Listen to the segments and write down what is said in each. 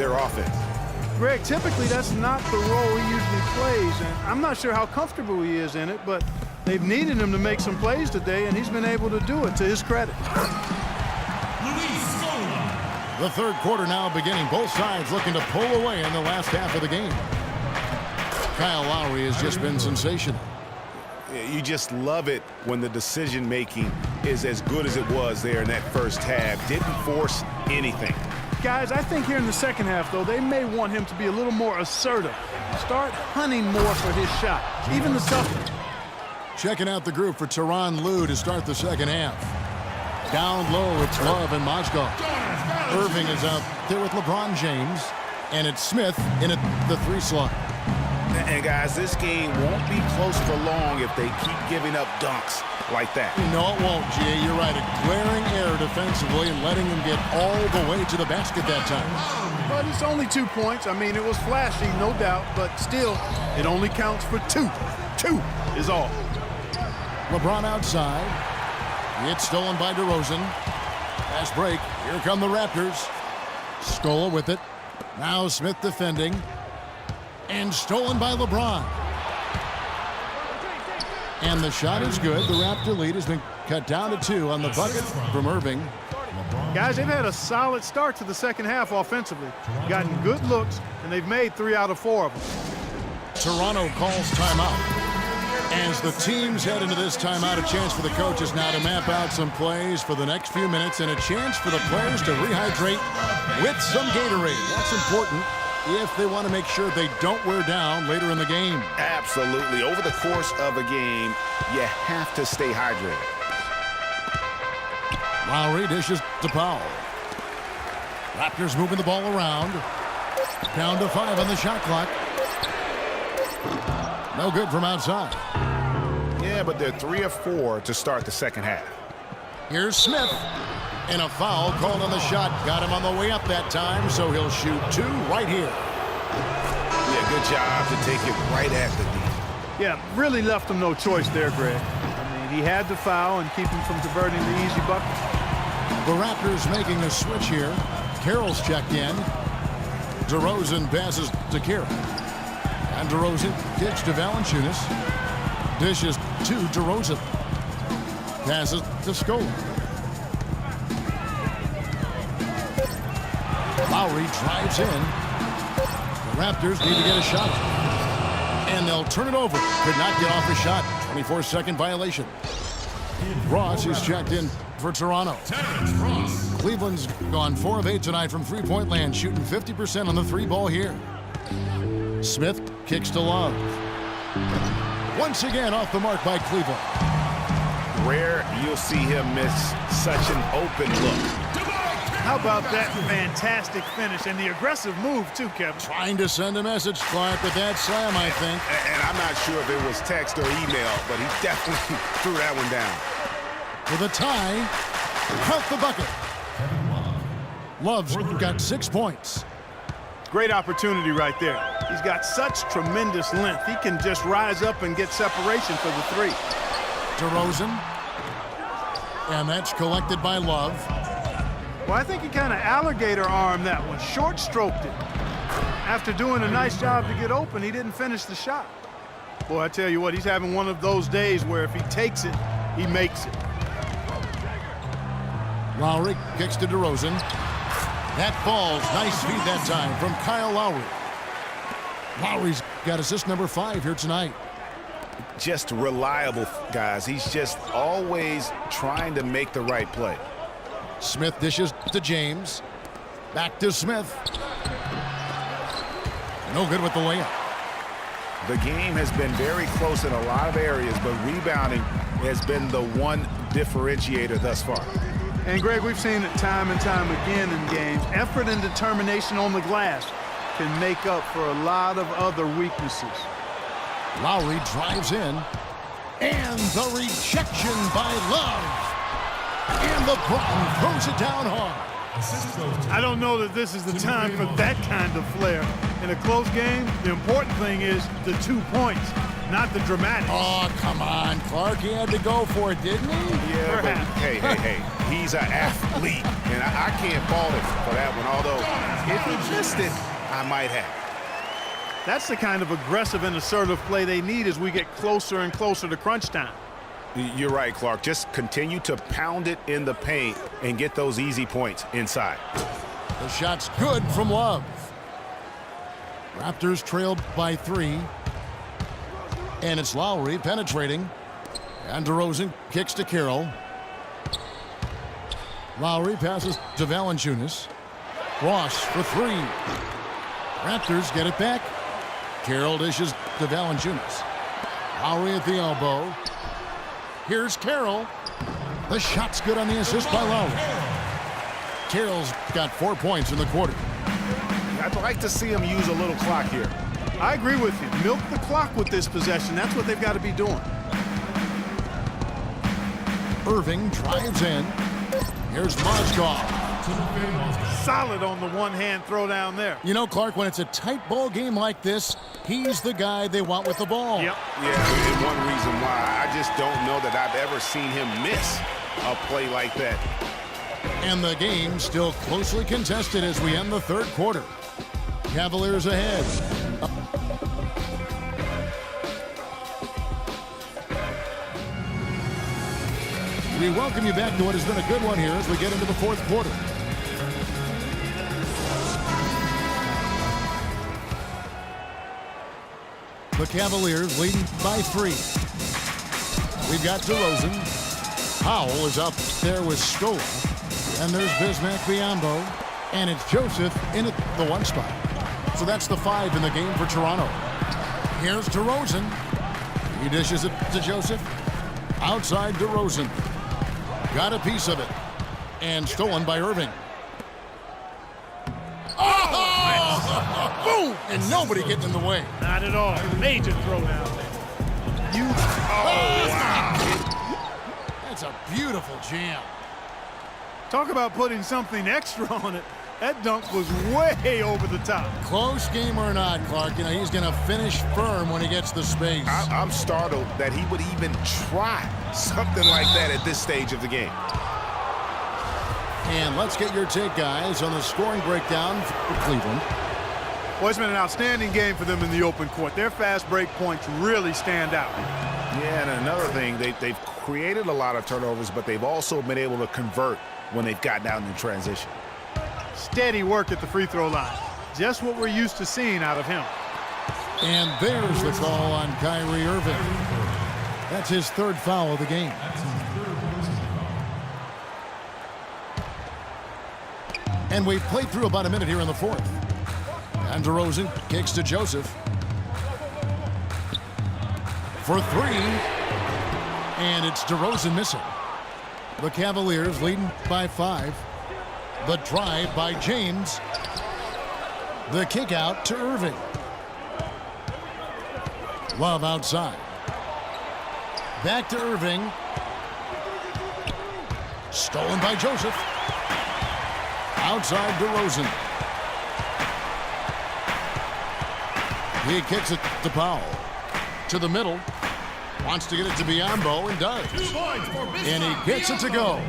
their offense. Greg, typically that's not the role he usually plays, and I'm not sure how comfortable he is in it, but they've needed him to make some plays today, and he's been able to do it to his credit. The third quarter now beginning. Both sides looking to pull away in the last half of the game. Kyle Lowry has just been sensational. You just love it when the decision-making is as good as it was there in that first half. Didn't force anything. Guys, I think here in the second half, though, they may want him to be a little more assertive. Start hunting more for his shot, even the tough one. Checking out the group for Tyronn Lue to start the second half. Down low, it's Love and Mozgov. Irving is out there with LeBron James, and it's Smith in at the 3 slot. And guys, this game won't be close for long if they keep giving up dunks like that. No, it won't, Jay. You're right. A glaring error defensively and letting them get all the way to the basket that time. But it's only 2 points. I mean, it was flashy, no doubt, but still, it only counts for 2. 2 is all. LeBron outside. It's stolen by DeRozan. Fast break. Here come the Raptors. Scola with it. Now Smith defending. And stolen by LeBron. And the shot is good. The Raptor lead has been cut down to 2 on the bucket from Irving. Guys, they've had a solid start to the second half offensively. Gotten good looks, and they've made 3 out of 4 of them. Toronto calls timeout. As the teams head into this timeout, a chance for the coaches now to map out some plays for the next few minutes and a chance for the players to rehydrate with some Gatorade. That's important if they want to make sure they don't wear down later in the game. Absolutely. Over the course of a game, you have to stay hydrated. Lowry dishes to Powell. Raptors moving the ball around. Down to 5 on the shot clock. No good from outside. Yeah, but they're 3 of 4 to start the second half. Here's Smith. And a foul called on the shot. Got him on the way up that time, so he'll shoot 2 right here. Yeah, good job to take it right at the knee. Yeah, really left him no choice there, Greg. I mean, he had to foul and keep him from converting the easy bucket. The Raptors making a switch here. Carroll's checked in. DeRozan passes to Carroll. And DeRozan kicks to Valanciunas. Dishes to DeRozan. Passes to Scola. Lowry drives in. The Raptors need to get a shot. And they'll turn it over. Could not get off a shot. 24-second violation. Ross is checked in for Toronto. Cleveland's gone 4 of 8 tonight from three-point land, shooting 50% on the 3-ball here. Smith kicks to Love. Once again off the mark by Cleveland. Rare you'll see him miss such an open look. How about that fantastic finish and the aggressive move, too, Kevin? Trying to send a message, Clark, with that slam, I think. And I'm not sure if it was text or email, but he definitely threw that one down. With a tie, count the bucket. Love's got 6 points. Great opportunity right there. He's got such tremendous length. He can just rise up and get separation for the 3. DeRozan. And that's collected by Love. Well, I think he kind of alligator armed that one, short stroked it. After doing a nice job to get open, he didn't finish the shot. Boy, I tell you what, he's having one of those days where if he takes it, he makes it. Lowry kicks to DeRozan. That falls. Nice feed that time from Kyle Lowry. Lowry's got assist number 5 here tonight. Just reliable, guys. He's just always trying to make the right play. Smith dishes to James. Back to Smith. No good with the layup. The game has been very close in a lot of areas, but rebounding has been the one differentiator thus far. And, Greg, we've seen it time and time again in games. Effort and determination on the glass can make up for a lot of other weaknesses. Lowry drives in. And the rejection by Love. And LeBron throws it down hard. I don't know that this is the time for that kind of flair. In a close game, the important thing is the 2 points. not the dramatics. Oh, come on, Clark. He had to go for it, didn't he? Yeah, but hey. He's an athlete, and I can't fault him for that one. Although, if he missed it, I might have. That's the kind of aggressive and assertive play they need as we get closer and closer to crunch time. You're right, Clark. Just continue to pound it in the paint and get those easy points inside. The shot's good from Love. Raptors trailed by 3. And it's Lowry penetrating. And DeRozan kicks to Carroll. Lowry passes to Valanciunas. Ross for 3. Raptors get it back. Carroll dishes to Valanciunas. Lowry at the elbow. Here's Carroll. The shot's good on the assist by Lowry. Carroll's got 4 points in the quarter. I'd like to see him use a little clock here. I agree with you. Milk the clock with this possession. That's what they've got to be doing. Irving drives in. Here's Mozgov. Solid on the one-hand throw down there. You know, Clark, when it's a tight ball game like this, he's the guy they want with the ball. Yep. Yeah, and one reason why I just don't know that I've ever seen him miss a play like that. And the game still closely contested as we end the third quarter. Cavaliers ahead. We welcome you back to what has been a good one here as we get into the fourth quarter. The Cavaliers leading by 3. We've got DeRozan. Powell is up there with Stola. And there's Bismack Biyombo. And it's Joseph in at the 1 spot. So that's the 5 in the game for Toronto. Here's DeRozan. He dishes it to Joseph. Outside DeRozan. Got a piece of it. And stolen by Irving. Oh! Boom! And nobody getting in the way. Not at all. Major throw down there. Wow. That's a beautiful jam. Talk about putting something extra on it. That dunk was way over the top. Close game or not, Clark, you know, he's going to finish firm when he gets the space. I'm startled that he would even try something like that at this stage of the game. And let's get your take, guys, on the scoring breakdown for Cleveland. Well, it's been an outstanding game for them in the open court. Their fast break points really stand out. Yeah, and another thing, they've created a lot of turnovers, but they've also been able to convert when they've gotten out in transition. Steady work at the free throw line. Just what we're used to seeing out of him. And there's the call on Kyrie Irving. That's his 3rd foul of the game. And we've played through about a minute here in the 4th. And DeRozan kicks to Joseph. For 3. And it's DeRozan missing. The Cavaliers leading by 5. The drive by James. The kick out to Irving. Love outside. Back to Irving. Stolen by Joseph. Outside DeRozan. He kicks it to Powell. To the middle. Wants to get it to Biyombo and does. And he gets it to go.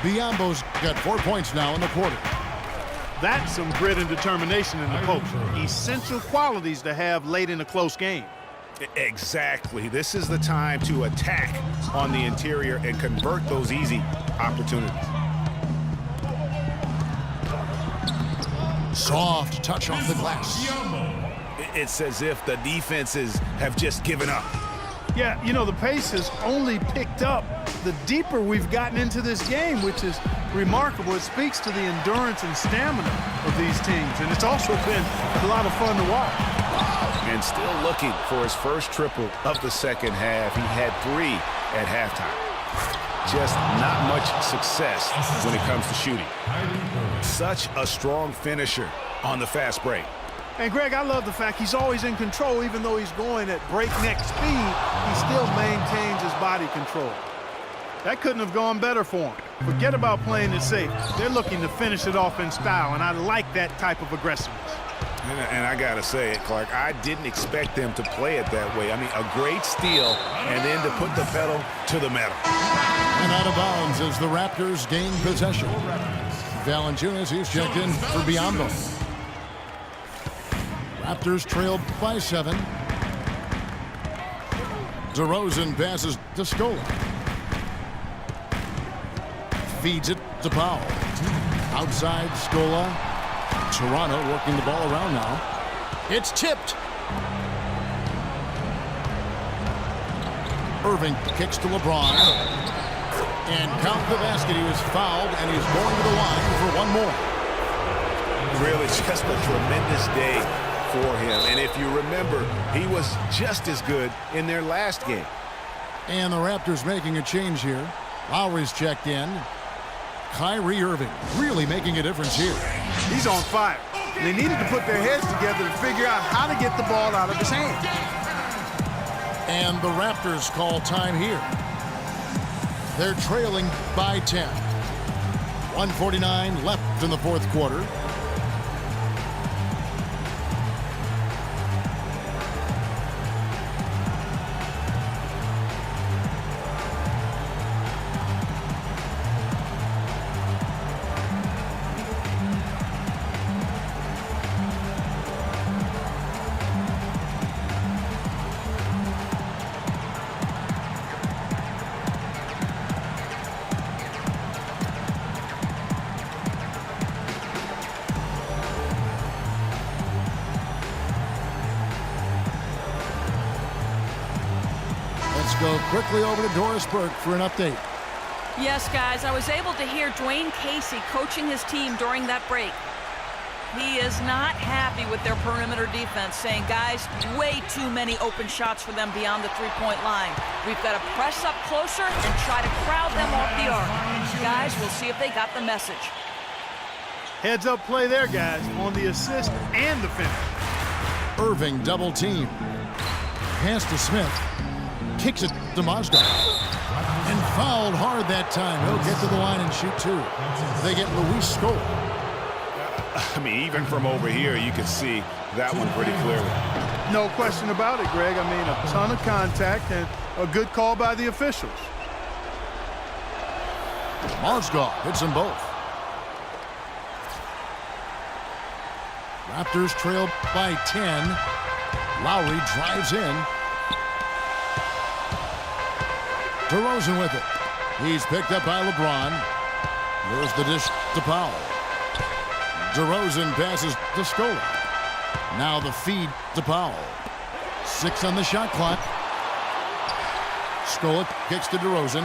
Biyombo's got 4 points now in the quarter. That's some grit and determination in the post. Essential qualities to have late in a close game. Exactly. This is the time to attack on the interior and convert those easy opportunities. Soft touch off the glass. It's as if the defenses have just given up. Yeah, you know, the pace has only picked up the deeper we've gotten into this game, which is remarkable. It speaks to the endurance and stamina of these teams, and it's also been a lot of fun to watch. And still looking for his first triple of the second half. He had 3 at halftime. Just not much success when it comes to shooting. Such a strong finisher on the fast break. And, Greg, I love the fact he's always in control. Even though he's going at breakneck speed, he still maintains his body control. That couldn't have gone better for him. Forget about playing it safe. They're looking to finish it off in style, and I like that type of aggressiveness. And I got to say it, Clark, I didn't expect them to play it that way. I mean, a great steal, and then to put the pedal to the metal. And out of bounds as the Raptors gain possession. Valanciunas, he's checked in for Biyombo. Raptors trail by 7. DeRozan passes to Scola. Feeds it to Powell. Outside, Scola. Toronto working the ball around now. It's tipped. Irving kicks to LeBron. And count the basket. He was fouled, and he's going to the line for one more. Really just a tremendous day for him. And if you remember, he was just as good in their last game. And the Raptors making a change here. Lowry's checked in. Kyrie Irving really making a difference here. He's on fire. They needed to put their heads together to figure out how to get the ball out of his hand. And the Raptors call time here. They're trailing by 10. 1:49 left in the fourth quarter. Go quickly over to Doris Burke for an update. Yes, guys, I was able to hear Dwayne Casey coaching his team during that break. He is not happy with their perimeter defense, saying, guys, way too many open shots for them beyond the three-point line. We've got to press up closer and try to crowd them off the arc. Guys, we'll see if they got the message. Heads up play there, guys, on the assist and the finish. Irving double team. Pass to Smith. Kicks it to Mozgov. And fouled hard that time. He'll get to the line and shoot two. They get Luis Scola. I mean, even from over here, you can see that one pretty clearly. No question about it, Greg. I mean, a ton of contact and a good call by the officials. Mozgov hits them both. Raptors trail by 10. Lowry drives in. DeRozan with it. He's picked up by LeBron. There's the dish to Powell. DeRozan passes to Scola. Now the feed to Powell. 6 on the shot clock. Scola kicks to DeRozan.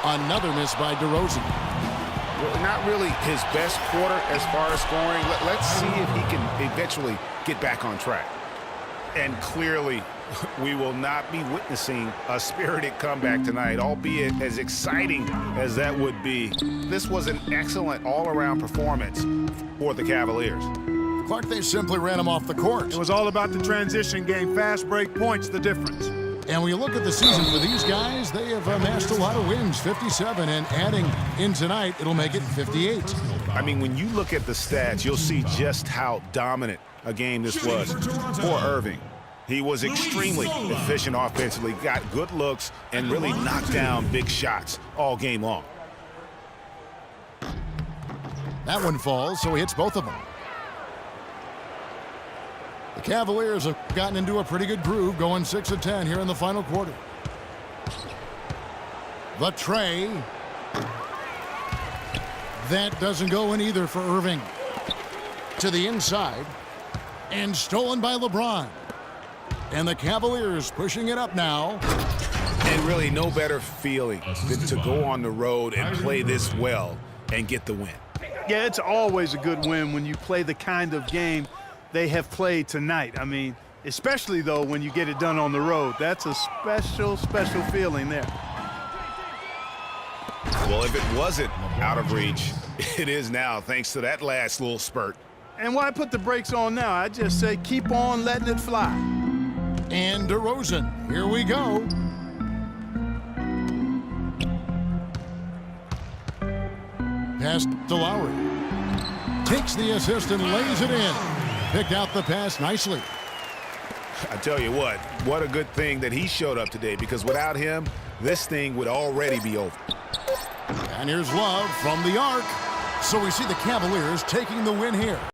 Another miss by DeRozan. Well, not really his best quarter as far as scoring. Let's see if he can eventually get back on track. And clearly, we will not be witnessing a spirited comeback tonight, albeit as exciting as that would be. This was an excellent all-around performance for the Cavaliers. Clark, they simply ran him off the court. It was all about the transition game. Fast break points, the difference. And when you look at the season for these guys, they have amassed a lot of wins, 57, and adding in tonight, it'll make it 58. I mean, when you look at the stats, you'll see just how dominant a game this was for Irving. He was extremely efficient offensively, got good looks, and really knocked down big shots all game long. That one falls, so he hits both of them. The Cavaliers have gotten into a pretty good groove, going 6 of 10 here in the final quarter. The tray. That doesn't go in either for Irving. To the inside. And stolen by LeBron. And the Cavaliers pushing it up now. And really no better feeling than to go on the road and play this well and get the win. Yeah, it's always a good win when you play the kind of game they have played tonight. I mean, especially, though, when you get it done on the road. That's a special, special feeling there. Well, if it wasn't out of reach, it is now, thanks to that last little spurt. And why put the brakes on now? I just say keep on letting it fly. And DeRozan, here we go. Pass to Lowry. Takes the assist and lays it in. picked out the pass nicely. I tell you what a good thing that he showed up today, because without him, this thing would already be over. And here's Love from the arc. So we see the Cavaliers taking the win here.